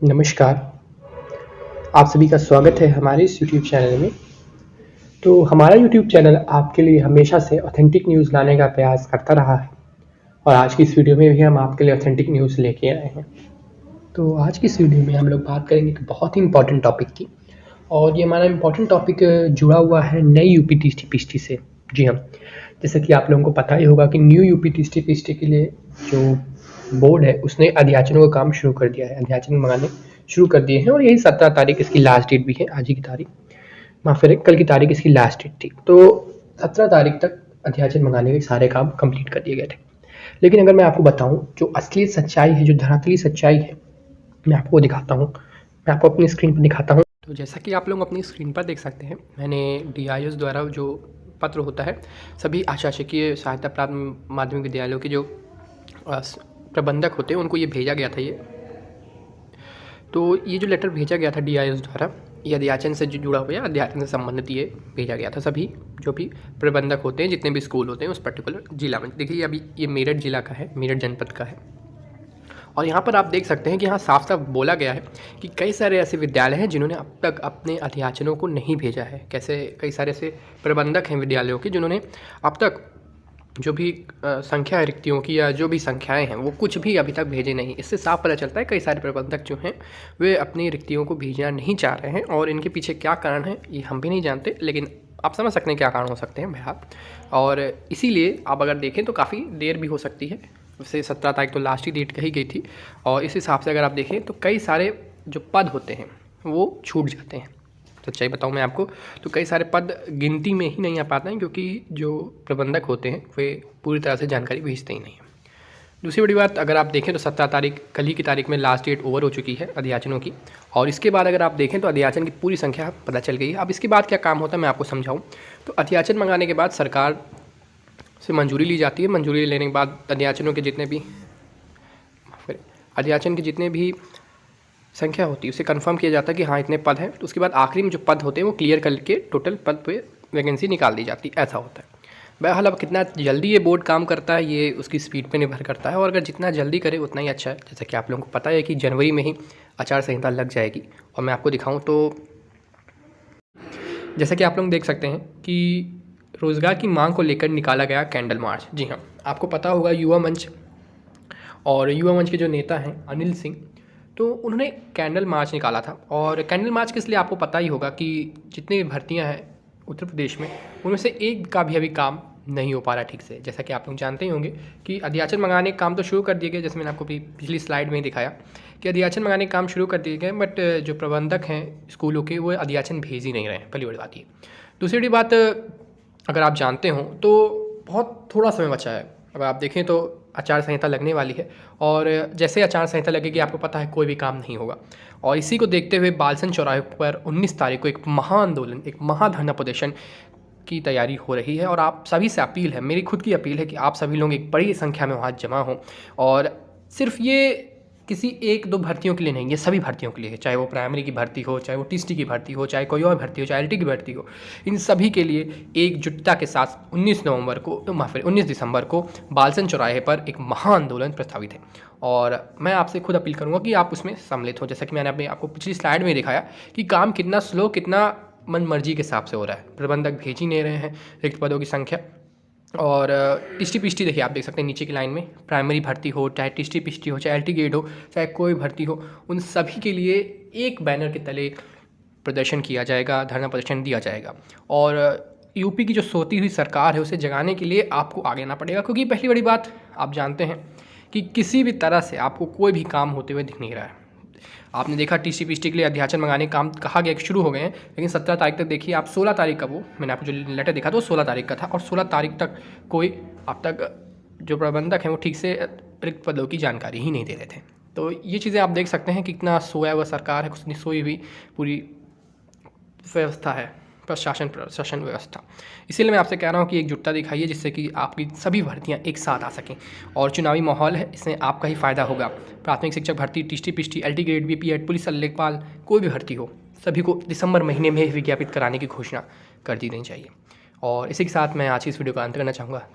नमस्कार, आप सभी का स्वागत है हमारे इस यूट्यूब चैनल में। तो हमारा यूट्यूब चैनल आपके लिए हमेशा से ऑथेंटिक न्यूज़ लाने का प्रयास करता रहा है और आज की इस वीडियो में भी हम आपके लिए ऑथेंटिक न्यूज़ लेके आए हैं। तो आज की इस वीडियो में हम लोग बात करेंगे एक बहुत ही इम्पोर्टेंट टॉपिक की और ये हमारा इम्पोर्टेंट टॉपिक जुड़ा हुआ है नई यूपी टीएसटी से। जी हाँ, जैसे कि आप लोगों को पता ही होगा कि न्यू यूपी टीएसटी के लिए जो बोर्ड है उसने अध्याचनों का काम शुरू कर दिया है, अध्याचन मंगाने शुरू कर दिए हैं और यही 17 तारीख इसकी लास्ट डेट भी है। आज ही की तारीख, माफ़ करें, कल की तारीख इसकी लास्ट डेट थी। तो 17 तारीख तक अध्याचन मंगाने के सारे काम कंप्लीट कर दिए गए थे। लेकिन अगर मैं आपको बताऊं जो असली सच्चाई है, जो धरातली सच्चाई है, मैं आपको दिखाता हूँ, मैं आपको अपनी स्क्रीन पर दिखाता हूँ। तो जैसा कि आप लोग अपनी स्क्रीन पर देख सकते हैं, मैंने DIS द्वारा जो पत्र होता है सभी आशासकीय सहायता प्राप्त माध्यमिक विद्यालयों के जो प्रबंधक होते हैं उनको ये भेजा गया था। ये जो लेटर भेजा गया था DIS द्वारा, ये अध्याचन से जो जुड़ा हुआ है, अध्याचन से संबंधित ये भेजा गया था सभी जो भी प्रबंधक होते हैं, जितने भी स्कूल होते हैं उस पर्टिकुलर जिला में। देखिए अभी ये मेरठ जिला का है, मेरठ जनपद का है और यहाँ पर आप देख सकते हैं कि यहाँ साफ साफ बोला गया है कि कई सारे ऐसे विद्यालय हैं जिन्होंने अब तक अपने अध्याचनों को नहीं भेजा है। कैसे कई सारे ऐसे प्रबंधक हैं विद्यालयों के जिन्होंने अब तक जो भी संख्या है रिक्तियों की या जो भी संख्याएं हैं वो कुछ भी अभी तक भेजे नहीं। इससे साफ पता चलता है कई सारे प्रबंधक जो हैं वे अपनी रिक्तियों को भेजना नहीं चाह रहे हैं और इनके पीछे क्या कारण है ये हम भी नहीं जानते, लेकिन आप समझ सकते हैं क्या कारण हो सकते हैं बहरहाल। और इसीलिए आप अगर देखें तो काफ़ी देर भी हो सकती है। वैसे 17 तारीख तो लास्ट ही डेट कही गई थी और इस हिसाब से अगर आप देखें तो कई सारे जो पद होते हैं वो छूट जाते हैं। सच्चाई बताऊं मैं आपको तो कई सारे पद गिनती में ही नहीं आ पाते हैं क्योंकि जो प्रबंधक होते हैं वे पूरी तरह से जानकारी भेजते ही नहीं हैं। दूसरी बड़ी बात, अगर आप देखें तो 17 तारीख कल ही की तारीख में लास्ट डेट ओवर हो चुकी है अध्याचनों की और इसके बाद अगर आप देखें तो अध्याचन की पूरी संख्या पता चल गई है। अब इसके बाद क्या काम होता है मैं आपको समझाऊँ। तो अध्याचन मंगाने के बाद सरकार से मंजूरी ली जाती है। मंजूरी लेने के बाद अध्याचन की जितने भी संख्या होती है उसे कंफर्म किया जाता है कि हाँ इतने पद हैं। तो उसके बाद आखिरी में जो पद होते हैं वो क्लियर करके टोटल पद पे वैकेंसी निकाल दी जाती है, ऐसा होता है। बहरहाल अब कितना जल्दी ये बोर्ड काम करता है ये उसकी स्पीड पे निर्भर करता है और अगर जितना जल्दी करे उतना ही अच्छा है। जैसा कि आप लोगों को पता है कि जनवरी में ही आचार संहिता लग जाएगी और मैं आपको दिखाऊँ तो जैसा कि आप लोग देख सकते हैं कि रोज़गार की मांग को लेकर निकाला गया कैंडल मार्च। जी हाँ, आपको पता होगा युवा मंच और युवा मंच के जो नेता हैं अनिल सिंह, तो उन्होंने कैंडल मार्च निकाला था। और कैंडल मार्च किस लिए आपको पता ही होगा कि जितनी भी भर्तियां हैं उत्तर प्रदेश में उनमें से एक का भी अभी काम नहीं हो पा रहा ठीक से। जैसा कि आप लोग जानते ही होंगे कि अध्याचन मंगाने के काम तो शुरू कर दिए गए, जैसे मैंने आपको पिछली स्लाइड में ही दिखाया कि अध्याचन मंगाने के काम शुरू कर दिए गए, बट जो प्रबंधक हैं स्कूलों के वो अध्याचन भेज ही नहीं रहे हैं। पहली बड़ी बात ये। दूसरी बड़ी बात, अगर आप जानते हो तो बहुत थोड़ा समय बचा है। अगर आप देखें तो आचार संहिता लगने वाली है और जैसे आचार संहिता लगेगी आपको पता है कोई भी काम नहीं होगा। और इसी को देखते हुए बालसन चौराहे पर 19 तारीख को एक महाआंदोलन, एक महाधरना प्रदर्शन की तैयारी हो रही है। और आप सभी से अपील है, मेरी खुद की अपील है कि आप सभी लोग एक बड़ी संख्या में वहाँ जमा हों। और सिर्फ ये किसी एक दो भर्तियों के लिए नहीं, ये सभी भर्तियों के लिए है, चाहे वो प्राइमरी की भर्ती हो, चाहे वो टीएसटी की भर्ती हो, चाहे कोई और भर्ती हो, चाहे एलटी की भर्ती हो। इन सभी के लिए एकजुटता के साथ 19 दिसंबर को बालसन चौराहे पर एक महाआंदोलन प्रस्तावित है और मैं आपसे खुद अपील करूंगा कि आप उसमें सम्मिलित हो। जैसा कि मैंने आपको पिछली स्लाइड में दिखाया कि काम कितना स्लो, कितना मन मर्जी के हिसाब से हो रहा है। प्रबंधक भेज ही नहीं रहे हैं रिक्त पदों की संख्या। और टीएसटी पीएसटी देखिए, आप देख सकते हैं नीचे की लाइन में प्राइमरी भर्ती हो, चाहे टीएसटी पीएसटी हो, चाहे एलटी ग्रेड हो, चाहे कोई भर्ती हो, उन सभी के लिए एक बैनर के तले प्रदर्शन किया जाएगा, धरना प्रदर्शन दिया जाएगा। और यूपी की जो सोती हुई सरकार है उसे जगाने के लिए आपको आगे आना पड़ेगा, क्योंकि पहली बड़ी बात आप जानते हैं कि किसी भी तरह से आपको कोई भी काम होते हुए दिख नहीं रहा है। आपने देखा टीएसटी पीएसटी के लिए अध्याचन मंगाने का काम कहा गया कि शुरू हो गए हैं, लेकिन 17 तारीख तक देखिए आप। 16 तारीख का वो मैंने आपको जो लेटर देखा था वो 16 तारीख का था और 16 तारीख तक कोई अब तक जो प्रबंधक हैं वो ठीक से रिक्त पदों की जानकारी ही नहीं दे रहे थे। तो ये चीज़ें आप देख सकते हैं कि कितना सोया हुआ सरकार है, कितनी सोई हुई पूरी व्यवस्था है, प्रशासन व्यवस्था। इसीलिए मैं आपसे कह रहा हूँ कि एकजुटता दिखाइए जिससे कि आपकी सभी भर्तियाँ एक साथ आ सकें। और चुनावी माहौल है, इससे आपका ही फ़ायदा होगा। प्राथमिक शिक्षक भर्ती, TST PST, LT grade, BPEd, police, लेखपाल, कोई भी भर्ती हो, सभी को दिसंबर महीने में विज्ञापित कराने की घोषणा कर दी जानी चाहिए। और इसी के साथ मैं आज की इस वीडियो का अंत करना चाहूँगा।